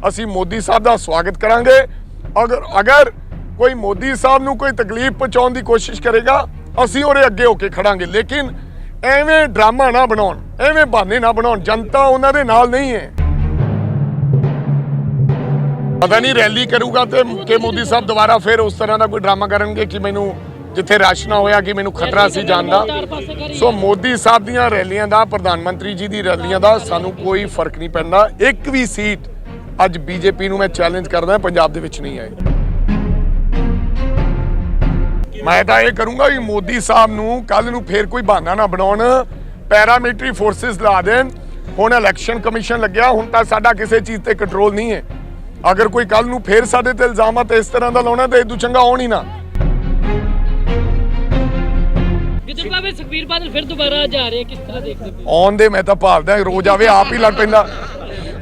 ਅਸੀਂ ਮੋਦੀ ਸਾਹਿਬ ਦਾ ਸਵਾਗਤ ਕਰਾਂਗੇ। ਅਗਰ ਕੋਈ ਮੋਦੀ ਸਾਹਿਬ ਨੂੰ ਕੋਈ ਤਕਲੀਫ ਪਹੁੰਚਾਉਣ ਦੀ ਕੋਸ਼ਿਸ਼ ਕਰੇਗਾ ਅਸੀਂ ਉਹਦੇ ਅੱਗੇ ਹੋ ਕੇ ਖੜਾਂਗੇ। ਲੇਕਿਨ ਐਵੇਂ ਡਰਾਮਾ ਨਾ ਬਣਾਉਣ, ਐਵੇਂ ਬਹਾਨੇ ਨਾ ਬਣਾਉਣ, ਜਨਤਾ ਉਹਨਾਂ ਦੇ ਨਾਲ ਨਹੀਂ ਹੈ। ਪਤਾ ਨਹੀਂ ਰੈਲੀ ਕਰੂਗਾ ਤੇ ਕਿ ਮੋਦੀ ਸਾਹਿਬ ਦੁਬਾਰਾ ਫਿਰ ਉਸ ਤਰ੍ਹਾਂ ਦਾ ਕੋਈ ਡਰਾਮਾ ਕਰਨਗੇ ਕਿ ਮੈਨੂੰ ਜਿੱਥੇ ਰਸ਼ ਨਾ ਹੋਇਆ ਕਿ ਮੈਨੂੰ ਖਤਰਾ ਸੀ ਜਾਣ ਦਾ। ਸੋ ਮੋਦੀ ਸਾਹਿਬ ਦੀਆਂ ਰੈਲੀਆਂ ਦਾ, ਪ੍ਰਧਾਨ ਮੰਤਰੀ ਜੀ ਦੀ ਰੈਲੀਆਂ ਦਾ ਸਾਨੂੰ ਕੋਈ ਫਰਕ ਨਹੀਂ ਪੈਂਦਾ। ਇੱਕ ਵੀ ਸੀਟ ਅੱਜ ਬੀਜੇਪੀ ਨੂੰ ਮੈਂ ਚੈਲੰਜ ਕਰਦਾ ਪੰਜਾਬ ਦੇ ਵਿੱਚ ਨਹੀਂ ਆਏ। ਮੈਂ ਤਾਂ ਇਹ ਕਰੂੰਗਾ ਕਿ ਮੋਦੀ ਸਾਹਿਬ ਨੂੰ ਕੱਲ ਨੂੰ ਫੇਰ ਕੋਈ ਬਹਾਨਾ ਨਾ ਬਣਾਉਣ, ਪੈਰਾਮਿਲਟਰੀ ਫੋਰਸਿਸ ਲਾ ਦੇਣ। ਹੁਣ ਇਲੈਕਸ਼ਨ ਕਮਿਸ਼ਨ ਲੱਗਿਆ, ਹੁਣ ਤਾਂ ਸਾਡਾ ਕਿਸੇ ਚੀਜ਼ ਤੇ ਕੰਟਰੋਲ ਨਹੀਂ ਹੈ। ਅਗਰ ਕੋਈ ਕੱਲ ਨੂੰ ਫੇਰ ਸਾਡੇ ਤੇ ਇਲਜ਼ਾਮਾਤ ਇਸ ਤਰ੍ਹਾਂ ਦਾ ਲਾਉਣਾ ਤੇ ਇਦੋਂ ਚੰਗਾ ਆਉਣ ਹੀ ਨਾ। ਸੁਖਬੀਰ ਬਾਦਲ ਫਿਰ ਦੁਬਾਰਾ ਜਾ ਰਹੇ, ਕਿਸ ਤਰ੍ਹਾਂ ਦੇਖਦੇ ਹੋ? ਆਉਣ ਦੇ ਮੈਂ ਤਾਂ ਭਾਲਦਾ ਰੋਜ਼ ਆਵੇ, ਆਪ ਹੀ ਲੜ ਪੈਂਦਾ।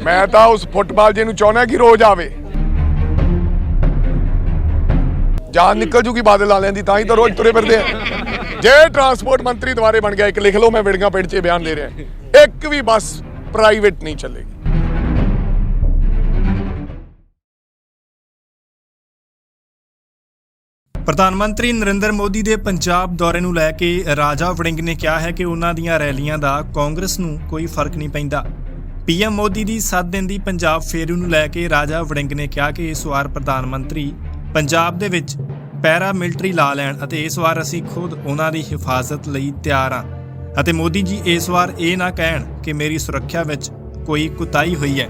ਮੈਂ ਤਾਂ ਉਸ ਫੁੱਟਬਾਲ ਜੇ ਨੂੰ ਚਾਹੁੰਦਾ ਕਿ ਰੋਜ਼ ਆਵੇ, ਜਾਨ ਨਿਕਲ ਜੂਗੀ ਬਾਦਲ ਵਾਲਿਆਂ ਦੀ, ਤਾਂ ਹੀ ਤਾਂ ਰੋਜ਼ ਤੁਰੇ ਫਿਰਦੇ ਆ। ਜੇ ਟਰਾਂਸਪੋਰਟ ਮੰਤਰੀ ਦੁਬਾਰੇ ਬਣ ਗਿਆ, ਇੱਕ ਲਿਖ ਲਓ, ਮੈਂ ਵਿੜਗਾ ਪਿੰਡ 'ਚ ਬਿਆਨ ਦੇ ਰਿਹਾ, ਇੱਕ ਵੀ ਬੱਸ ਪ੍ਰਾਈਵੇਟ ਨਹੀਂ ਚੱਲੇਗੀ। ਪ੍ਰਧਾਨ ਮੰਤਰੀ ਨਰਿੰਦਰ ਮੋਦੀ ਦੇ ਪੰਜਾਬ ਦੌਰੇ ਨੂੰ ਲੈ ਕੇ ਰਾਜਾ ਵੜਿੰਗ ਨੇ ਕਿਹਾ ਹੈ ਕਿ ਉਹਨਾਂ ਦੀਆਂ ਰੈਲੀਆਂ ਦਾ ਕਾਂਗਰਸ ਨੂੰ ਕੋਈ ਫਰਕ ਨਹੀਂ ਪੈਂਦਾ। ਪੀਐਮ ਮੋਦੀ ਦੀ 7 ਦਿਨ ਦੀ ਪੰਜਾਬ ਫੇਰੀ ਨੂੰ ਲੈ ਕੇ ਰਾਜਾ ਵੜਿੰਗ ਨੇ ਕਿਹਾ ਕਿ ਇਸ ਵਾਰ ਪ੍ਰਧਾਨ ਮੰਤਰੀ ਪੰਜਾਬ ਦੇ ਵਿੱਚ ਪੈਰਾ ਮਿਲਟਰੀ ਲਾ ਲੈਣ ਅਤੇ ਇਸ ਵਾਰ ਅਸੀਂ ਖੁਦ ਉਹਨਾਂ ਦੀ ਹਿਫਾਜ਼ਤ ਲਈ ਤਿਆਰ ਹਾਂ ਅਤੇ ਮੋਦੀ ਜੀ ਇਸ ਵਾਰ ਇਹ ਨਾ ਕਹਿਣ ਕਿ ਮੇਰੀ ਸੁਰੱਖਿਆ ਵਿੱਚ ਕੋਈ ਕੁਤਾਹੀ ਹੋਈ ਹੈ।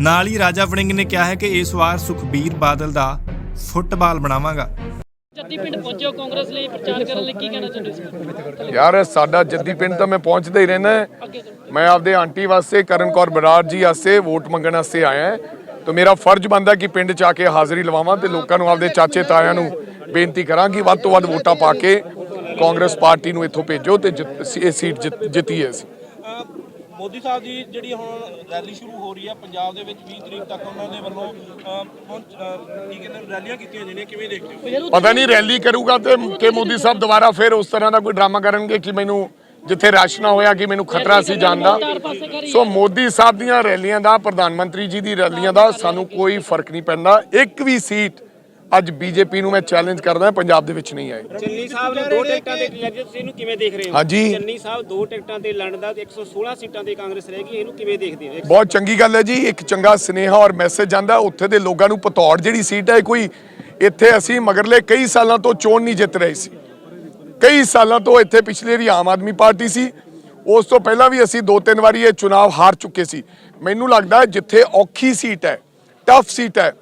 ਨਾਲ ਹੀ ਰਾਜਾ ਵੜਿੰਗ ਨੇ ਕਿਹਾ ਹੈ ਕਿ ਇਸ ਵਾਰ ਸੁਖਬੀਰ ਬਾਦਲ ਦਾ ਫੁੱਟਬਾਲ ਬਣਾਵਾਂਗਾ। ਜੱਦੀ ਪਿੰਡ ਪਹੁੰਚੇ ਕਾਂਗਰਸ ਲਈ ਪ੍ਰਚਾਰ ਕਰਨ ਲਈ, ਕੀ ਕਹਿਣਾ ਚਾਹੁੰਦੇ ਹੋ? ਯਾਰ ਸਾਡਾ ਜੱਦੀ ਪਿੰਡ ਤਾਂ ਮੈਂ ਪਹੁੰਚਦਾ ਹੀ ਰਹਿਣਾ। ਮੈਂ ਆਪਦੇ ਆਂਟੀ ਵਾਸਤੇ, ਕਰਨ ਕੌਰ ਬਰਾੜ ਜੀ ਵਾਸਤੇ ਵੋਟ ਮੰਗਣ ਵਾਸਤੇ ਆਇਆ ਤਾਂ ਮੇਰਾ ਫਰਜ਼ ਬਣਦਾ ਕਿ ਪਿੰਡ 'ਚ ਆ ਕੇ ਹਾਜ਼ਰੀ ਲਵਾਵਾਂ ਤੇ ਲੋਕਾਂ ਨੂੰ, ਆਪਦੇ ਚਾਚੇ ਤਾਇਆਂ ਨੂੰ ਬੇਨਤੀ ਕਰਾਂ ਕਿ ਵੱਧ ਤੋਂ ਵੱਧ ਵੋਟਾਂ ਪਾ ਕੇ ਕਾਂਗਰਸ ਪਾਰਟੀ ਨੂੰ ਇੱਥੋਂ ਭੇਜੋ ਤੇ ਇਹ ਸੀਟ ਜਿੱਤੀਏ ਅਸੀਂ। ਮੋਦੀ ਸਾਹਿਬ ਦੀ ਜਿਹੜੀ ਹੁਣ ਰੈਲੀ ਸ਼ੁਰੂ ਹੋ ਰਹੀ ਹੈ ਪੰਜਾਬ ਦੇ ਵਿੱਚ 20 ਤਰੀਕ ਤੱਕ ਉਹਨਾਂ ਦੇ ਵੱਲੋਂ ਕੀ ਕਹਿੰਦੇ ਰੈਲੀਆਂ ਕੀਤੀਆਂ ਜਾਣੀਆਂ, ਕਿਵੇਂ ਦੇਖਦੇ ਹੋ? ਪਤਾ ਨਹੀਂ ਰੈਲੀ ਕਰੂਗਾ ਤੇ ਕਿ ਮੋਦੀ ਸਾਹਿਬ ਦੁਬਾਰਾ ਫਿਰ ਉਸ ਤਰ੍ਹਾਂ ਦਾ ਕੋਈ ਡਰਾਮਾ ਕਰਨਗੇ ਕਿ ਮੈਨੂੰ ਜਿੱਥੇ ਰਸ਼ ਨਾ ਹੋਇਆ ਕਿ ਮੈਨੂੰ ਖਤਰਾ ਸੀ ਜਾਣ ਦਾ। ਸੋ ਮੋਦੀ ਸਾਹਿਬ ਦੀਆਂ ਰੈਲੀਆਂ ਦਾ, ਪ੍ਰਧਾਨ ਮੰਤਰੀ ਜੀ ਦੀ ਰੈਲੀਆਂ ਦਾ ਸਾਨੂੰ ਕੋਈ ਫਰਕ ਨਹੀਂ ਪੈਂਦਾ। ਇੱਕ ਵੀ ਸੀਟ ਅੱਜ ਬੀਜੇਪੀ ਨੂੰ ਮੈਂ ਚੈਲੰਜ ਕਰਦਾ ਪੰਜਾਬ ਦੇ ਵਿੱਚ ਨਹੀਂ ਆਏ। ਚੰਨੀ ਸਾਹਿਬ ਨੇ 2 ਟਿਕਟਾਂ ਤੇ ਤੁਸੀਂ ਇਹਨੂੰ ਕਿਵੇਂ ਦੇਖ ਰਹੇ ਹੋ? ਹਾਂਜੀ, ਚੰਨੀ ਸਾਹਿਬ 2 ਟਿਕਟਾਂ ਤੇ ਲੜਨ ਦਾ 116 ਸੀਟਾਂ ਤੇ ਕਾਂਗਰਸ ਰਹੇਗੀ, ਇਹਨੂੰ ਕਿਵੇਂ ਦੇਖਦੇ ਹੋ? ਬਹੁਤ ਚੰਗੀ ਗੱਲ ਹੈ ਜੀ, ਇੱਕ ਚੰਗਾ ਸੁਨੇਹਾ ਔਰ ਮੈਸੇਜ ਜਾਂਦਾ ਉੱਥੇ ਦੇ ਲੋਕਾਂ ਨੂੰ। ਪਤੌੜ ਜਿਹੜੀ ਸੀਟ ਹੈ, ਕੋਈ ਇੱਥੇ ਅਸੀਂ ਮਗਰਲੇ ਕਈ ਸਾਲਾਂ ਤੋਂ ਚੋਣ ਨਹੀਂ ਜਿੱਤ ਰਹੇ ਸੀ। ਕਈ ਸਾਲਾਂ ਤੋਂ ਇੱਥੇ ਪਿਛਲੇ ਵੀ ਆਮ ਆਦਮੀ ਪਾਰਟੀ ਸੀ, ਉਸ ਤੋਂ ਪਹਿਲਾਂ ਵੀ ਅਸੀਂ 2-3 ਵਾਰੀ ਇਹ ਚੁਣਾਵ ਹਾਰ ਚੁੱਕੇ ਸੀ। ਮੈਨੂੰ ਲੱਗਦਾ ਜਿੱਥੇ ਔਖੀ ਸੀਟ ਹੈ, ਟਫ ਸੀਟ ਹੈ,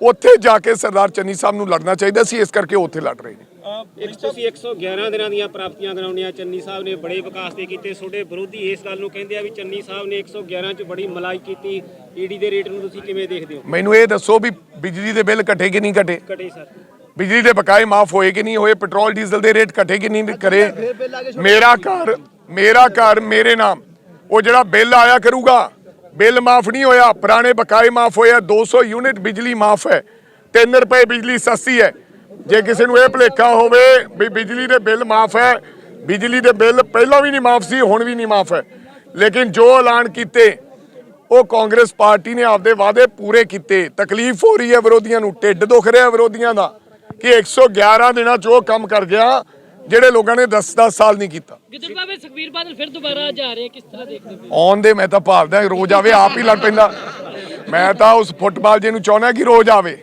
ਉੱਥੇ ਜਾ ਕੇ ਸਰਦਾਰ ਚੰਨੀ ਸਾਹਿਬ ਨੂੰ ਲੜਨਾ ਚਾਹੀਦਾ ਸੀ, ਇਸ ਕਰਕੇ ਉੱਥੇ ਲੜ ਰਹੇ ਨੇ। ਤੁਸੀਂ 111 ਦਿਨਾਂ ਦੀਆਂ ਪ੍ਰਾਪਤੀਆਂ ਗਣਾਉਂਦੇ, ਚੰਨੀ ਸਾਹਿਬ ਨੇ ਬੜੇ ਵਿਕਾਸ ਤੇ ਕੀਤੇ। ਤੁਹਾਡੇ ਵਿਰੋਧੀ ਇਸ ਗੱਲ ਨੂੰ ਕਹਿੰਦੇ ਆ ਵੀ ਚੰਨੀ ਸਾਹਿਬ ਨੇ 111 ਚ ਬੜੀ ਮਲਾਈ ਕੀਤੀ। ਈਡੀ ਦੇ ਰੇਟ ਨੂੰ ਤੁਸੀਂ ਕਿਵੇਂ ਦੇਖਦੇ ਹੋ? ਮੈਨੂੰ ਇਹ ਦੱਸੋ ਵੀ ਬਿਜਲੀ ਦੇ ਬਿੱਲ ਘਟੇ ਕਿ ਨਹੀਂ ਘਟੇ? ਘਟੇ ਸਰ। ਬਿਜਲੀ ਦੇ ਬਕਾਏ ਮਾਫ ਹੋਏ ਕਿ ਨਹੀਂ ਹੋਏ? ਪੈਟਰੋਲ ਡੀਜ਼ਲ ਦੇ ਰੇਟ ਘਟੇ ਕਿ ਨਹੀਂ ਕਰੇ? ਮੇਰਾ ਘਰ ਮੇਰੇ ਨਾਮ, ਉਹ ਜਿਹੜਾ ਬਿੱਲ ਆਇਆ ਕਰੂਗਾ, ਬਿੱਲ ਮਾਫ ਨਹੀਂ ਹੋਇਆ, ਪੁਰਾਣੇ ਬਕਾਏ ਮਾਫ ਹੋਇਆ। 200 ਯੂਨਿਟ ਬਿਜਲੀ ਮਾਫ ਹੈ, 3 ਰੁਪਏ ਬਿਜਲੀ ਸਸਤੀ ਹੈ। ਜੇ ਕਿਸੇ ਨੂੰ ਇਹ ਭੁਲੇਖਾ ਹੋਵੇ ਵੀ ਬਿਜਲੀ ਦੇ ਬਿੱਲ ਮਾਫ ਹੈ, ਬਿਜਲੀ ਦੇ ਬਿੱਲ ਪਹਿਲਾਂ ਵੀ ਨਹੀਂ ਮਾਫ ਸੀ, ਹੁਣ ਵੀ ਨਹੀਂ ਮਾਫ ਹੈ। ਲੇਕਿਨ ਜੋ ਐਲਾਨ ਕੀਤੇ ਉਹ ਕਾਂਗਰਸ ਪਾਰਟੀ ਨੇ ਆਪਦੇ ਵਾਅਦੇ ਪੂਰੇ ਕੀਤੇ। ਤਕਲੀਫ ਹੋ ਰਹੀ ਹੈ ਵਿਰੋਧੀਆਂ ਨੂੰ, ਢਿੱਡ ਦੁਖ ਰਿਹਾ ਵਿਰੋਧੀਆਂ ਦਾ ਕਿ 111 ਦਿਨਾਂ 'ਚ ਉਹ ਕੰਮ ਕਰ ਗਿਆ ਜਿਹੜੇ ਲੋਕਾਂ ਨੇ 10-10 ਸਾਲ ਨਹੀਂ ਕੀਤਾ। ਸੁਖਬੀਰ ਬਾਦਲ ਫਿਰ ਦੁਬਾਰਾ ਜਾ ਰਹੇ, ਕਿਸ ਤਰ੍ਹਾਂ ਦੇਖਦੇ ਹੋ? ਆਉਣ ਦੇ ਮੈਂ ਤਾਂ ਭਾਲਦਾ ਰੋਜ਼ ਆਵੇ, ਆਪ ਹੀ ਲੜ ਪੈਂਦਾ। ਮੈਂ ਤਾਂ ਉਸ ਫੁੱਟਬਾਲ ਜੇ ਨੂੰ ਚਾਹੁੰਦਾ ਕਿ ਰੋਜ਼ ਆਵੇ।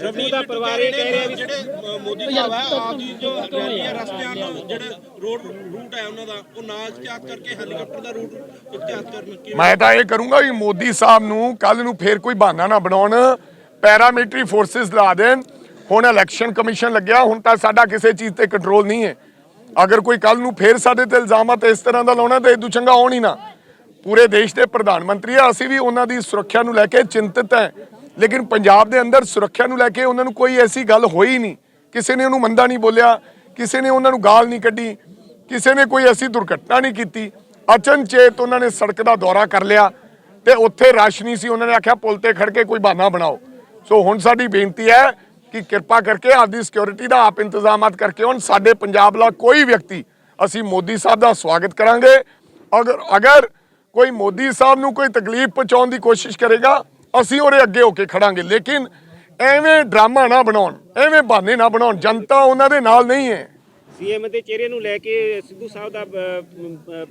ਰਵੀ ਦਾ ਪਰਿਵਾਰ ਇਹ ਕਹਿ ਰਿਹਾ ਵੀ ਜਿਹੜੇ ਮੋਦੀ ਸਾਹਿਬ ਹੈ ਆਪ ਦੀ ਜੋ ਰੈਲੀ ਹੈ, ਰਸਤਿਆਂ ਨੂੰ ਜਿਹੜੇ ਰੂਟ ਹੈ ਉਹਨਾਂ ਦਾ, ਉਹ ਨਾਲ ਇਖਤਿਆਰ ਕਰਕੇ ਹੈਲੀਕਾਪਟਰ ਦਾ ਰੂਟ ਇਖਤਿਆਰ ਕਰਨ। ਮੈਂ ਤਾਂ ਇਹ ਕਰੂੰਗਾ ਕਿ ਮੋਦੀ ਸਾਹਿਬ ਨੂੰ ਕੱਲ ਨੂੰ ਫੇਰ ਕੋਈ ਬਹਾਨਾ ਨਾ ਬਣਾਉਣ, ਪੈਰਾਮਿਲਟਰੀ ਫੋਰਸਿਸ ਲਾ ਦੇਣ। ਹੁਣ ਇਲੈਕਸ਼ਨ ਕਮਿਸ਼ਨ ਲੱਗਿਆ, ਹੁਣ ਤਾਂ ਸਾਡਾ ਕਿਸੇ ਚੀਜ਼ ਤੇ ਕੰਟਰੋਲ ਨਹੀਂ ਹੈ। ਅਗਰ ਕੋਈ ਕੱਲ ਨੂੰ ਫੇਰ ਸਾਡੇ ਤੇ ਇਲਜ਼ਾਮਾਤ ਇਸ ਤਰ੍ਹਾਂ ਦਾ ਲਾਉਣਾ ਤੇ ਇਦੋਂ ਚੰਗਾ ਆਉਣ ਹੀ ਨਾ। ਪੂਰੇ ਦੇਸ਼ ਦੇ ਪ੍ਰਧਾਨ ਮੰਤਰੀ ਆ, ਅਸੀਂ ਵੀ ਉਹਨਾਂ ਦੀ ਸੁਰੱਖਿਆ ਨੂੰ ਲੈ ਕੇ ਚਿੰਤਤ ਹੈ। ਲੇਕਿਨ ਪੰਜਾਬ ਦੇ ਅੰਦਰ ਸੁਰੱਖਿਆ ਨੂੰ ਲੈ ਕੇ ਉਹਨਾਂ ਨੂੰ ਕੋਈ ਐਸੀ ਗੱਲ ਹੋਈ ਨਹੀਂ। ਕਿਸੇ ਨੇ ਉਹਨੂੰ ਮੰਦਾ ਨਹੀਂ ਬੋਲਿਆ, ਕਿਸੇ ਨੇ ਉਹਨਾਂ ਨੂੰ ਗਾਲ ਨਹੀਂ ਕੱਢੀ, ਕਿਸੇ ਨੇ ਕੋਈ ਐਸੀ ਦੁਰਘਟਨਾ ਨਹੀਂ ਕੀਤੀ। ਅਚਨਚੇਤ ਉਹਨਾਂ ਨੇ ਸੜਕ ਦਾ ਦੌਰਾ ਕਰ ਲਿਆ ਤੇ ਉੱਥੇ ਰਸ਼ ਨਹੀਂ ਸੀ। ਉਹਨਾਂ ਨੇ ਆਖਿਆ ਪੁਲ ਤੇ ਖੜ ਕੇ ਕੋਈ ਬਹਾਨਾ ਬਣਾਓ। ਸੋ ਹੁਣ ਸਾਡੀ ਬੇਨਤੀ ਹੈ ਕਿ ਕਿਰਪਾ ਕਰਕੇ ਆਪਦੀ ਸਿਕਿਉਰਿਟੀ ਦਾ ਆਪ ਇੰਤਜ਼ਾਮਾਤ ਕਰਕੇ ਹੁਣ ਸਾਡੇ ਪੰਜਾਬ ਦਾ ਕੋਈ ਵਿਅਕਤੀ, ਅਸੀਂ ਮੋਦੀ ਸਾਹਿਬ ਦਾ ਸਵਾਗਤ ਕਰਾਂਗੇ। ਅਗਰ ਕੋਈ ਮੋਦੀ ਸਾਹਿਬ ਨੂੰ ਕੋਈ ਤਕਲੀਫ ਪਹੁੰਚਾਉਣ ਦੀ ਕੋਸ਼ਿਸ਼ ਕਰੇਗਾ ਅਸੀਂ ਉਹਦੇ ਅੱਗੇ ਹੋ ਕੇ ਖੜਾਂਗੇ। ਲੇਕਿਨ ਐਵੇਂ ਡਰਾਮਾ ਨਾ ਬਣਾਉਣ, ਐਵੇਂ ਬਹਾਨੇ ਨਾ ਬਣਾਉਣ, ਜਨਤਾ ਉਹਨਾਂ ਦੇ ਨਾਲ ਨਹੀਂ ਹੈ। ਸੀਐਮ ਦੇ ਚਿਹਰੇ ਨੂੰ ਲੈ ਕੇ ਸਿੱਧੂ ਸਾਹਿਬ ਦਾ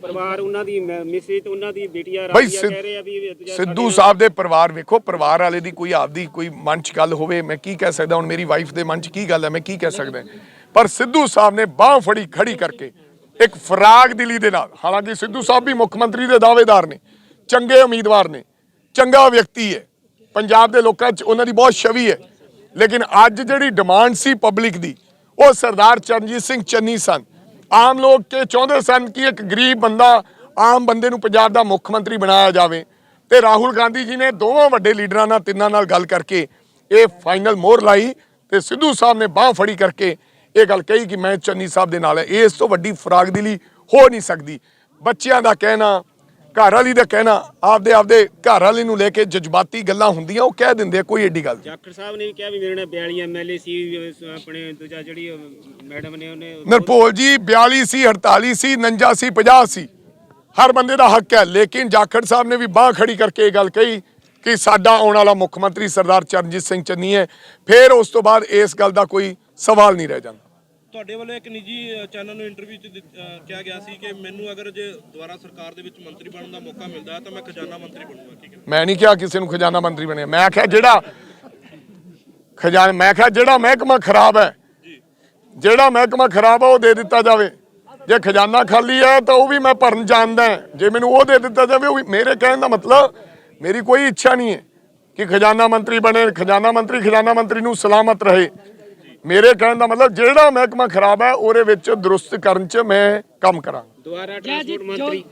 ਪਰਿਵਾਰ, ਉਹਨਾਂ ਦੀ ਮਿਸਿਸ, ਉਹਨਾਂ ਦੀ ਬੇਟੀਆਂ ਬਈ ਰਾਜੀਆ ਕਹਿ ਰਹੇ ਆ ਵੀ ਸਿੱਧੂ ਸਾਹਿਬ ਦੇ ਪਰਿਵਾਰ, ਵੇਖੋ ਪਰਿਵਾਰ ਵਾਲੇ ਦੀ ਕੋਈ ਆਪਦੀ ਕੋਈ ਮਨ 'ਚ ਗੱਲ ਹੋਵੇ, ਮੈਂ ਕੀ ਕਹਿ ਸਕਦਾ। ਹੁਣ ਮੇਰੀ ਵਾਈਫ ਦੇ ਮਨ 'ਚ ਕੀ ਗੱਲ ਹੈ, ਮੈਂ ਕੀ ਕਹਿ ਸਕਦਾ। ਪਰ ਸਿੱਧੂ ਸਾਹਿਬ ਨੇ ਬਾਹ ਫੜੀ ਖੜੀ ਕਰਕੇ ਇੱਕ ਫਰਾਗ ਦਿਲੀ ਦੇ ਨਾਲ, ਹਾਲਾਂਕਿ ਸਿੱਧੂ ਸਾਹਿਬ ਵੀ ਮੁੱਖ ਮੰਤਰੀ ਦੇ ਦਾਅਵੇਦਾਰ ਨੇ, ਚੰਗੇ ਉਮੀਦਵਾਰ ਨੇ, ਚੰਗਾ ਵਿਅਕਤੀ ਹੈ, ਪੰਜਾਬ ਦੇ ਲੋਕਾਂ 'ਚ ਉਹਨਾਂ ਦੀ ਬਹੁਤ ਛਵੀ ਹੈ। ਲੇਕਿਨ ਅੱਜ ਜਿਹੜੀ ਡਿਮਾਂਡ ਸੀ ਪਬਲਿਕ ਦੀ, ਉਹ ਸਰਦਾਰ ਚਰਨਜੀਤ ਸਿੰਘ ਚੰਨੀ ਸਨ। ਆਮ ਲੋਕ ਕੇ ਚਾਹੁੰਦੇ ਸਨ ਕਿ ਇੱਕ ਗਰੀਬ ਬੰਦਾ, ਆਮ ਬੰਦੇ ਨੂੰ ਪੰਜਾਬ ਦਾ ਮੁੱਖ ਮੰਤਰੀ ਬਣਾਇਆ ਜਾਵੇ। ਤੇ ਰਾਹੁਲ ਗਾਂਧੀ ਜੀ ਨੇ ਦੋਵਾਂ ਵੱਡੇ ਲੀਡਰਾਂ ਨਾਲ, ਤਿੰਨਾਂ ਨਾਲ ਗੱਲ ਕਰਕੇ ਇਹ ਫਾਈਨਲ ਮੋਹਰ ਲਾਈ ਤੇ ਸਿੱਧੂ ਸਾਹਿਬ ਨੇ ਬਾਹ ਫੜੀ ਕਰਕੇ ਇਹ ਗੱਲ ਕਹੀ ਕਿ ਮੈਂ ਚੰਨੀ ਸਾਹਿਬ ਦੇ ਨਾਲ ਹੈ। ਇਸ ਤੋਂ ਵੱਡੀ ਫਰਾਗਦਿਲੀ ਹੋ ਨਹੀਂ ਸਕਦੀ। ਬੱਚਿਆਂ ਦਾ ਕਹਿਣਾ, ਘਰ ਵਾਲੀ ਦਾ ਕਹਿਣਾ, ਆਪਦੇ ਘਰ ਵਾਲੀ ਨੂੰ ਲੈ ਕੇ ਜਜ਼ਬਾਤੀ ਗੱਲਾਂ ਹੁੰਦੀਆਂ, ਉਹ ਕਹਿ ਦਿੰਦੇ ਆ, ਕੋਈ ਏਡੀ ਗੱਲ ਨਹੀਂ। ਜਾਖੜ ਸਾਹਿਬ ਨੇ ਵੀ ਕਿਹਾ ਵੀ ਮੇਰੇ ਨਾਲ 42 ਐਮਐਲਏ ਸੀ, ਆਪਣੇ ਦੂਜਾ ਜਿਹੜੀ ਮੈਡਮ ਨੇ ਉਹਨੇ ਨਰਪੋਲ ਜੀ 42 ਸੀ, 48 ਸੀ, 49 ਸੀ, 50 ਸੀ, ਹਰ ਬੰਦੇ ਦਾ ਹੱਕ ਹੈ। ਲੇਕਿਨ ਜਾਖੜ ਸਾਹਿਬ ਨੇ ਵੀ ਬਾਹ ਖੜੀ ਕਰਕੇ ਇਹ ਗੱਲ ਕਹੀ ਕਿ ਸਾਡਾ ਆਉਣ ਵਾਲਾ ਮੁੱਖ ਮੰਤਰੀ ਸਰਦਾਰ ਚਰਨਜੀਤ ਸਿੰਘ ਚੰਨੀ ਹੈ। ਫਿਰ ਉਸ ਤੋਂ ਬਾਅਦ ਇਸ ਗੱਲ ਦਾ ਕੋਈ ਸਵਾਲ ਨਹੀਂ ਰਹਿ ਜਾਂਦਾ। ਤੁਹਾਡੇ ਵੱਲੋਂ ਇੱਕ ਨਿੱਜੀ ਚੈਨਲ ਨੂੰ ਇੰਟਰਵਿਊ 'ਚ ਕਿਹਾ ਗਿਆ ਸੀ ਕਿ ਮੈਨੂੰ ਅਗਰ ਜੇ ਦੁਬਾਰਾ ਸਰਕਾਰ ਦੇ ਵਿੱਚ ਮੰਤਰੀ ਬਣਨ ਦਾ ਮੌਕਾ ਮਿਲਦਾ ਤਾਂ ਮੈਂ ਖਜ਼ਾਨਾ ਮੰਤਰੀ ਬਣੂੰਗਾ। ਠੀਕ ਹੈ, ਮੈਂ ਨਹੀਂ ਕਿਹਾ ਕਿਸੇ ਨੂੰ ਖਜ਼ਾਨਾ ਮੰਤਰੀ ਬਣਿਆ। ਮੈਂ ਕਿਹਾ ਜਿਹੜਾ ਮਹਿਕਮਾ ਖਰਾਬ ਹੈ, ਜਿਹੜਾ ਮਹਿਕਮਾ ਖਰਾਬ ਹੈ ਉਹ ਦੇ ਦਿੱਤਾ ਜਾਵੇ। ਜੇ ਖਜ਼ਾਨਾ ਖਾਲੀ ਹੈ ਤਾਂ ਉਹ ਵੀ ਮੈਂ ਭਰਨ ਜਾਣਦਾ। ਜੇ ਮੈਨੂੰ ਉਹ ਦੇ ਦਿੱਤਾ ਜਾਵੇ, ਉਹ ਵੀ ਮੇਰੇ ਕਹਿਣ ਦਾ ਮਤਲਬ, ਮੇਰੀ ਕੋਈ ਇੱਛਾ ਨਹੀਂ ਹੈ ਕਿ ਖਜ਼ਾਨਾ ਮੰਤਰੀ ਬਣੇ। ਖਜ਼ਾਨਾ ਮੰਤਰੀ ਨੂੰ ਸਲਾਮਤ ਰਹੇ। ਮੇਰੇ ਕਹਿਣ ਦਾ ਮਤਲਬ ਜਿਹੜਾ ਮਹਿਕਮਾ ਖਰਾਬ ਹੈ ਉਹਦੇ ਵਿੱਚ ਦਰੁਸਤ ਕਰਨ 'ਚ ਮੈਂ ਕੰਮ ਕਰਾਂ। ਦੁਬਾਰਾ ਟਰਾਂਸਪੋਰਟ ਮੰਤਰੀ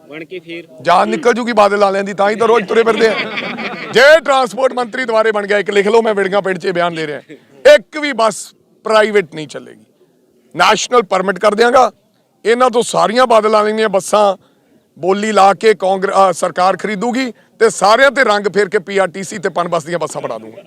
ਬਣ ਕੇ ਫਿਰ ਜਾਨ ਨਿਕਲ ਜੂਗੀ ਬਾਦਲ ਵਾਲਿਆਂ ਦੀ, ਤਾਂ ਹੀ ਤਾਂ ਰੋਜ਼ ਤੁਰੇ ਫਿਰਦੇ ਆ। ਜੇ ਟਰਾਂਸਪੋਰਟ ਮੰਤਰੀ ਦੁਬਾਰੇ ਬਣ ਗਿਆ, ਇੱਕ ਲਿਖ ਲਓ, ਮੈਂ ਵਿੜੀਆਂ ਪਿੰਡ 'ਚ ਬਿਆਨ ਦੇ ਰਿਹਾ, ਇੱਕ ਵੀ ਬੱਸ ਪ੍ਰਾਈਵੇਟ ਨਹੀਂ ਚੱਲੇਗੀ। ਨੈਸ਼ਨਲ ਪਰਮਿਟ ਕਰ ਦਿਆਂਗਾ। ਇਹਨਾਂ ਤੋਂ ਸਾਰੀਆਂ ਬਾਦਲ ਵਾਲਿਆਂ ਦੀਆਂ ਬੱਸਾਂ ਬੋਲੀ ਲਾ ਕੇ ਕਾਂਗਰਸ ਸਰਕਾਰ ਖਰੀਦੂਗੀ ਤੇ ਸਾਰਿਆਂ ਤੇ ਰੰਗ ਫੇਰ ਕੇ ਪੀਆਰਟੀਸੀ ਤੇ ਪਨਬੱਸ ਦੀਆਂ ਬੱਸਾਂ ਬਣਾ ਦੂੰਗਾ।